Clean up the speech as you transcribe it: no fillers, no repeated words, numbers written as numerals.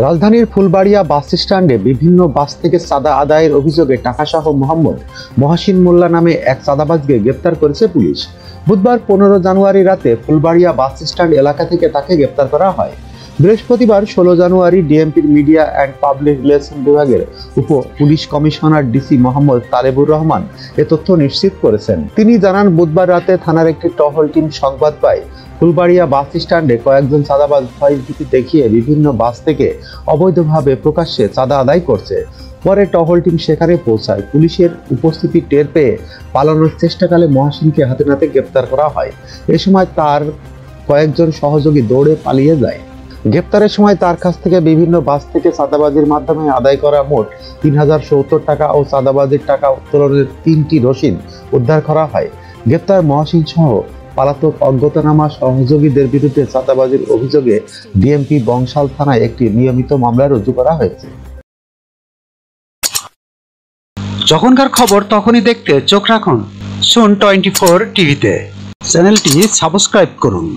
রাজধানীর ফুলবাড়িয়া বাস স্ট্যান্ডে বিভিন্ন বাস থেকে চাঁদা আদায়ের অভিযোগে টাকাসহ মোহাম্মদ মহাসিন মোল্লা নামে এক চাঁদাবাজকে গ্রেপ্তার করেছে পুলিশ। বুধবার 15 জানুয়ারি রাতে ফুলবাড়িয়া বাস স্ট্যান্ড এলাকা থেকে তাকে গ্রেপ্তার করা হয়। বৃহস্পতিবার 16 জানুয়ারি ডিএমপির মিডিয়া অ্যান্ড পাবলিক রিলেশন বিভাগের উপ police commissioner DC Mohammad Talebur Rahman এ তথ্য নিশ্চিত করেছেন। তিনি জানান, বুধবার রাতে থানার একটি টহল টিম সংবাদ পায় ফুলবাড়িয়া বাস স্ট্যান্ডে কয়েকজন চাঁদাবাজ ভয়ভীতি দেখিয়ে বিভিন্ন বাস থেকে অবৈধভাবে প্রকাশ্যে চাঁদা আদায় করছে। পরে টহল টিম সেখানে পৌঁছায়। পুলিশের উপস্থিতি টের পেয়ে পালানোর চেষ্টাকালে মহাসিনকে হাতে নাতে গ্রেপ্তার করা হয়। এ সময় তার কয়েকজন সহযোগী দৌড়ে পালিয়ে যায়। গ্রেপ্তারের সময় তার কাছ থেকে বিভিন্ন বাস থেকে চাঁদাবাজির মাধ্যমে আদায় করা মোট 3070 টাকা ও চাঁদাবাজির টাকা উত্তোলনের 3টি রসিদ উদ্ধার করা হয়। গ্রেপ্তার মহাসিন সহ পলাতক অজ্ঞাতনামা সহযোগীদের বিরুদ্ধে চাঁদাবাজির অভিযোগে ডিএমপি বংশাল থানায় একটি নিয়মিত মামলা রুজু করা হয়েছে। যখনকার খবর তখনই দেখতে চোখ রাখুন সুন 24 টিভিতে। চ্যানেলটি সাবস্ক্রাইব করুন।